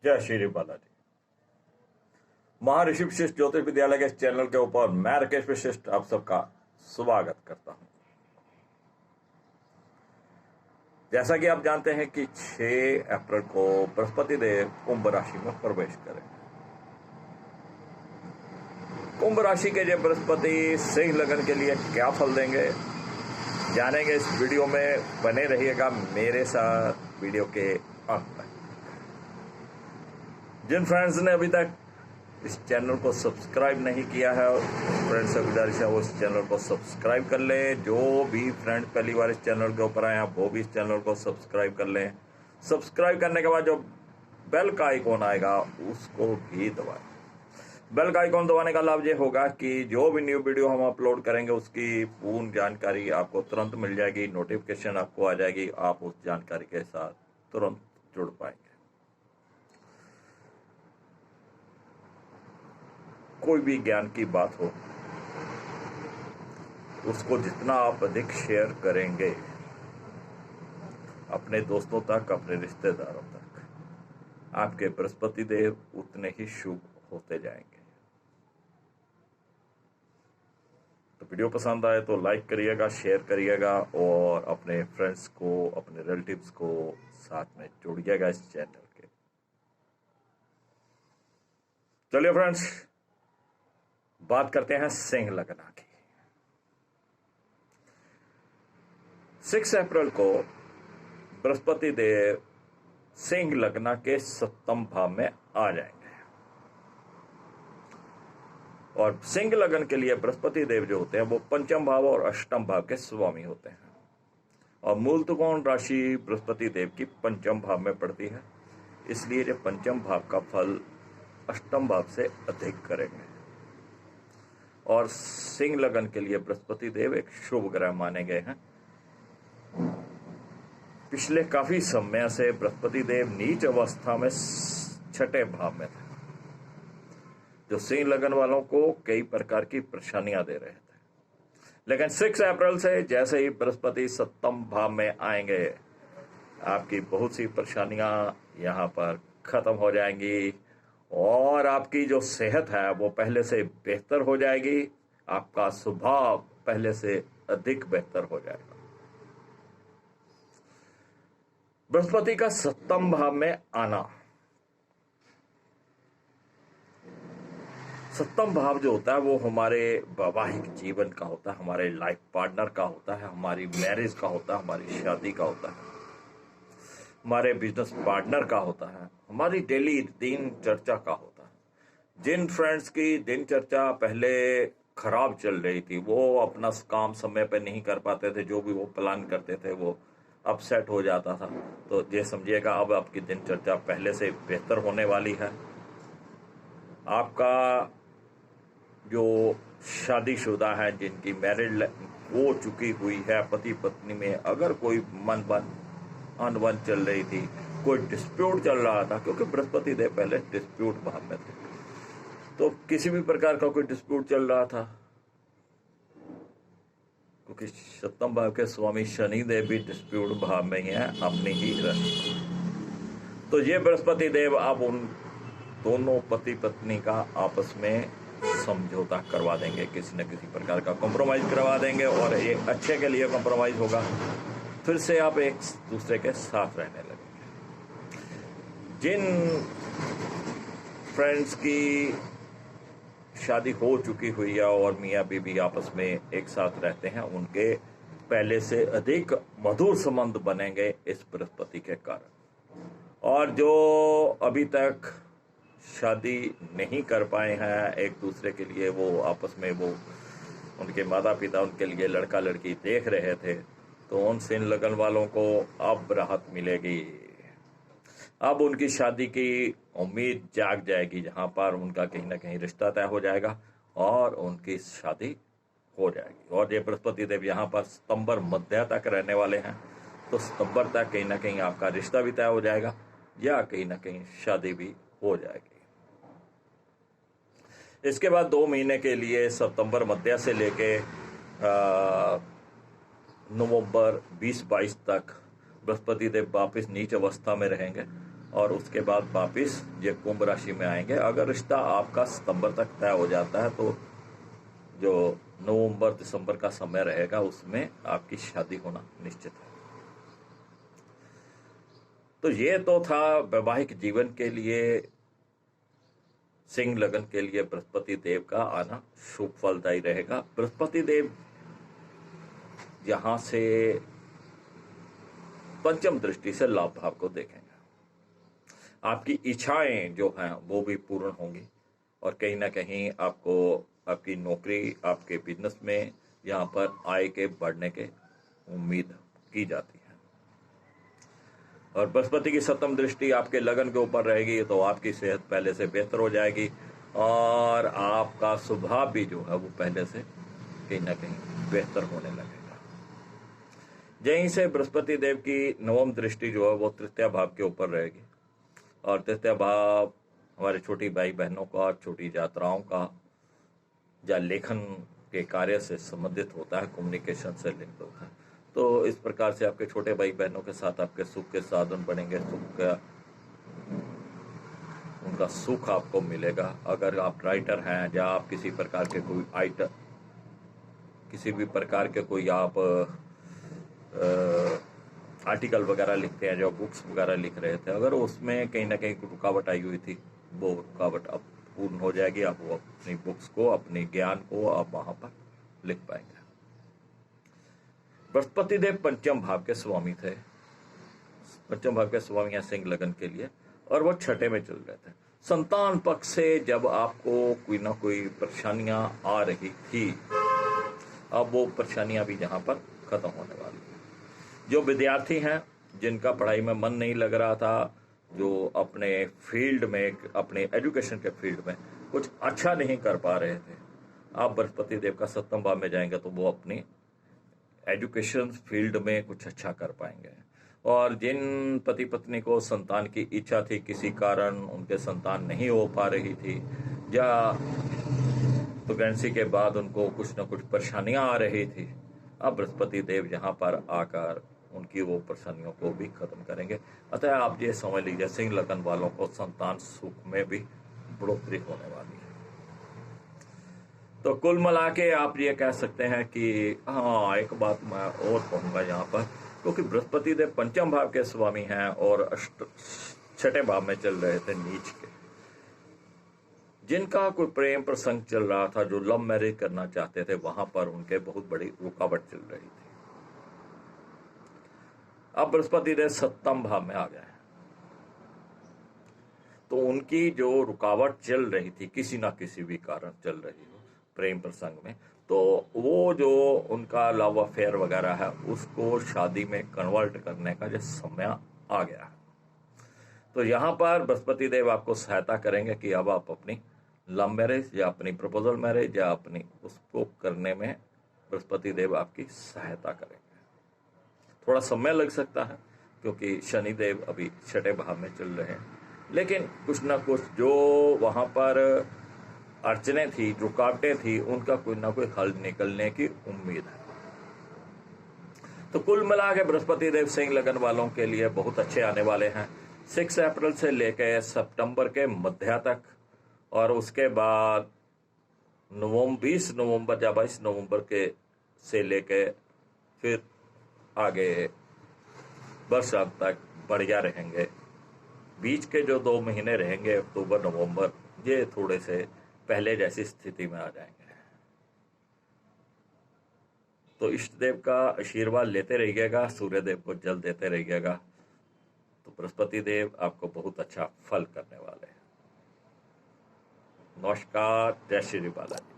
जय श्री बालाजी। महर्षि विशिष्ट ज्योतिष विद्यालय के इस चैनल के ऊपर मैं राकेश विशिष्ट आप सबका स्वागत करता हूं। जैसा कि आप जानते हैं कि 6 अप्रैल को बृहस्पति देव कुंभ राशि में प्रवेश करेंगे। कुंभ राशि के जो बृहस्पति सिंह लगन के लिए क्या फल देंगे जानेंगे इस वीडियो में। बने रहिएगा मेरे साथ वीडियो के अंत तक। जिन फ्रेंड्स ने अभी तक इस चैनल को सब्सक्राइब नहीं किया है, फ्रेंड्स से गुजारिश है वो इस चैनल को सब्सक्राइब कर लें। जो भी फ्रेंड पहली बार इस चैनल के ऊपर आए हैं वो भी इस चैनल को सब्सक्राइब कर लें। सब्सक्राइब करने के बाद जो बेल का आइकॉन आएगा उसको भी दबाएं। बेल का आइकॉन दबाने का लाभ ये होगा कि जो भी न्यू वीडियो हम अपलोड करेंगे उसकी पूर्ण जानकारी आपको तुरंत मिल जाएगी, नोटिफिकेशन आपको आ जाएगी, आप उस जानकारी के साथ तुरंत जुड़ पाएंगे। कोई भी ज्ञान की बात हो उसको जितना आप अधिक शेयर करेंगे अपने दोस्तों तक, अपने रिश्तेदारों तक, आपके बृहस्पति देव उतने ही शुभ होते जाएंगे। तो वीडियो पसंद आए तो लाइक करिएगा, शेयर करिएगा और अपने फ्रेंड्स को, अपने रिलेटिव्स को साथ में जोड़िएगा इस चैनल के। चलिए फ्रेंड्स, बात करते हैं सिंह लगना की। 6 अप्रैल को बृहस्पति देव सिंह लगना के 7वें भाव में आ जाएंगे और सिंह लगन के लिए बृहस्पति देव जो होते हैं वो 5वें भाव और 8वें भाव के स्वामी होते हैं और मूल त्रिकोण राशि बृहस्पति देव की 5वें भाव में पड़ती है, इसलिए जो 5वें भाव का फल 8वें भाव से अधिक करेंगे। और सिंह लगन के लिए बृहस्पति देव एक शुभ ग्रह माने गए हैं। पिछले काफी समय से बृहस्पति देव नीच अवस्था में 6ठे भाव में थे, जो सिंह लगन वालों को कई प्रकार की परेशानियां दे रहे थे। लेकिन 6 अप्रैल से जैसे ही बृहस्पति 7वें भाव में आएंगे, आपकी बहुत सी परेशानियां यहां पर खत्म हो जाएंगी और आपकी जो सेहत है वो पहले से बेहतर हो जाएगी, आपका स्वभाव पहले से अधिक बेहतर हो जाएगा। बृहस्पति का 7वें भाव में आना, 7वें भाव जो होता है वो हमारे वैवाहिक जीवन का होता है, हमारे लाइफ पार्टनर का होता है, हमारी मैरिज का होता है, हमारी शादी का होता है, हमारे बिजनेस पार्टनर का होता है, हमारी डेली दिनचर्या का होता है। जिन फ्रेंड्स की दिनचर्या पहले खराब चल रही थी, वो अपना काम समय पे नहीं कर पाते थे, जो भी वो प्लान करते थे वो अपसेट हो जाता था, तो ये समझिएगा अब आपकी दिनचर्या पहले से बेहतर होने वाली है। आपका जो शादीशुदा है, जिनकी मैरिड हो चुकी हुई है, पति पत्नी में अगर कोई अनबन चल रही थी, कोई डिस्प्यूट चल रहा था, क्योंकि बृहस्पति देव पहले डिस्प्यूट भाव में थे, तो किसी भी प्रकार का कोई डिस्प्यूट चल रहा था, क्योंकि 7वें भाव के स्वामी शनि देव भी डिस्प्यूट भाव में ही है अपनी ही राशि, तो ये बृहस्पति देव अब उन दोनों पति पत्नी का आपस में समझौता करवा देंगे, किसी न किसी प्रकार का कॉम्प्रोमाइज करवा देंगे और ये अच्छे के लिए कॉम्प्रोमाइज होगा। फिर से आप एक दूसरे के साथ रहने लगेंगे। जिन फ्रेंड्स की शादी हो चुकी हुई है और मियाँ बीवी आपस में एक साथ रहते हैं, उनके पहले से अधिक मधुर संबंध बनेंगे इस बृहस्पति के कारण। और जो अभी तक शादी नहीं कर पाए हैं एक दूसरे के लिए, वो आपस में वो उनके माता पिता उनके लिए लड़का लड़की देख रहे थे, तो उन सिंह लगन वालों को अब राहत मिलेगी। अब उनकी शादी की उम्मीद जाग जाएगी, जहां पर उनका कहीं ना कहीं रिश्ता तय हो जाएगा और उनकी शादी हो जाएगी। और ये बृहस्पति देव यहाँ पर सितंबर मध्य तक रहने वाले हैं, तो सितंबर तक कहीं ना कहीं आपका रिश्ता भी तय हो जाएगा या कहीं ना कहीं शादी भी हो जाएगी। इसके बाद 2 महीने के लिए सितंबर मध्य से लेके नवंबर 20-22 तक बृहस्पति देव वापिस नीच अवस्था में रहेंगे और उसके बाद वापिस ये कुंभ राशि में आएंगे। अगर रिश्ता आपका सितंबर तक तय हो जाता है तो जो नवंबर दिसंबर का समय रहेगा उसमें आपकी शादी होना निश्चित है। तो ये तो था वैवाहिक जीवन के लिए सिंह लगन के लिए बृहस्पति देव का आना शुभ फलदायी रहेगा। बृहस्पति देव यहां से पंचम दृष्टि से लाभ भाव को देखेंगे। आपकी इच्छाएं जो हैं वो भी पूर्ण होंगी और कहीं ना कहीं आपको आपकी नौकरी, आपके बिजनेस में यहाँ पर आय के बढ़ने के उम्मीद की जाती है। और बृहस्पति की सप्तम दृष्टि आपके लगन के ऊपर रहेगी तो आपकी सेहत पहले से बेहतर हो जाएगी और आपका स्वभाव भी जो है वो पहले से कहीं ना कहीं बेहतर होने लगेगा। यहीं से बृहस्पति देव की नवम दृष्टि जो है वो तृतीय भाव के ऊपर रहेगी और तृतीय भाव हमारे छोटी भाई बहनों का, छोटी यात्राओं का या लेखन के कार्य से संबंधित होता है, कम्युनिकेशन से लिंक होता है। तो इस प्रकार से आपके छोटे भाई बहनों के साथ आपके सुख के साधन बनेंगे, उनका सुख आपको मिलेगा। अगर आप राइटर हैं या आप किसी प्रकार के कोई किसी भी प्रकार के कोई आप आर्टिकल वगैरह लिखते हैं, जो बुक्स वगैरह लिख रहे थे, अगर उसमें कहीं ना कहीं रुकावट आई हुई थी वो रुकावट अब पूर्ण हो जाएगी। आप वो अपनी बुक्स को, अपने ज्ञान को आप वहां पर लिख पाएंगे। बृहस्पति देव पंचम भाव के स्वामी थे। पंचम भाव के स्वामी हैं सिंह लगन के लिए और वो छठे में चल रहे थे। संतान पक्ष से जब आपको कोई ना कोई परेशानियां आ रही थी, अब वो परेशानियां भी यहाँ पर खत्म होने वाली है। जो विद्यार्थी हैं जिनका पढ़ाई में मन नहीं लग रहा था, जो अपने फील्ड में, अपने एजुकेशन के फील्ड में कुछ अच्छा नहीं कर पा रहे थे, आप बृहस्पति देव का सप्तम भाव में जाएंगे तो वो अपनी एजुकेशन फील्ड में कुछ अच्छा कर पाएंगे। और जिन पति पत्नी को संतान की इच्छा थी, किसी कारण उनके संतान नहीं हो पा रही थी या प्रेगनेंसी के बाद उनको कुछ न कुछ परेशानियां आ रही थी, अब बृहस्पति देव यहाँ पर आकर उनकी वो परेशानियों को भी खत्म करेंगे। अतः आप ये समझ लीजिए सिंह लगन वालों को संतान सुख में भी बढ़ोतरी होने वाली है। तो कुल मिला के आप ये कह सकते हैं कि हाँ, एक बात मैं और कहूंगा यहाँ पर, क्योंकि बृहस्पति देव पंचम भाव के स्वामी हैं और छठे भाव में चल रहे थे नीच के, जिनका कोई प्रेम प्रसंग चल रहा था, जो लव मैरिज करना चाहते थे, वहां पर उनके बहुत बड़ी रुकावट चल रही थी। अब बृहस्पति देव सप्तम भाव में आ गए हैं तो उनकी जो रुकावट चल रही थी, किसी ना किसी भी कारण चल रही हो प्रेम प्रसंग में, तो वो जो उनका लव अफेयर वगैरह है उसको शादी में कन्वर्ट करने का जो समय आ गया है। तो यहाँ पर बृहस्पति देव आपको सहायता करेंगे कि अब आप अपनी लव मैरिज या अपनी प्रपोजल मैरिज या अपनी उसको करने में बृहस्पति देव आपकी सहायता करेंगे। थोड़ा समय लग सकता है क्योंकि शनि देव अभी छठे भाव में चल रहे हैं, लेकिन कुछ ना कुछ जो वहां पर अड़चने थी, रुकावटें थी, उनका कोई ना कोई हल निकलने की उम्मीद है। तो कुल मिला के बृहस्पति देव सिंह लगन वालों के लिए बहुत अच्छे आने वाले हैं 6 अप्रैल से लेकर सितंबर के मध्य तक, और उसके बाद 20 नवंबर या 22 नवंबर के से लेकर फिर आगे बरसात तक बढ़िया रहेंगे। बीच के जो 2 महीने रहेंगे अक्टूबर नवंबर, ये थोड़े से पहले जैसी स्थिति में आ जाएंगे। तो इष्ट देव का आशीर्वाद लेते रहिएगा, सूर्य देव को जल देते रहिएगा, तो बृहस्पति देव आपको बहुत अच्छा फल करने वाले हैं। नमस्कार, जय श्री बालाजी।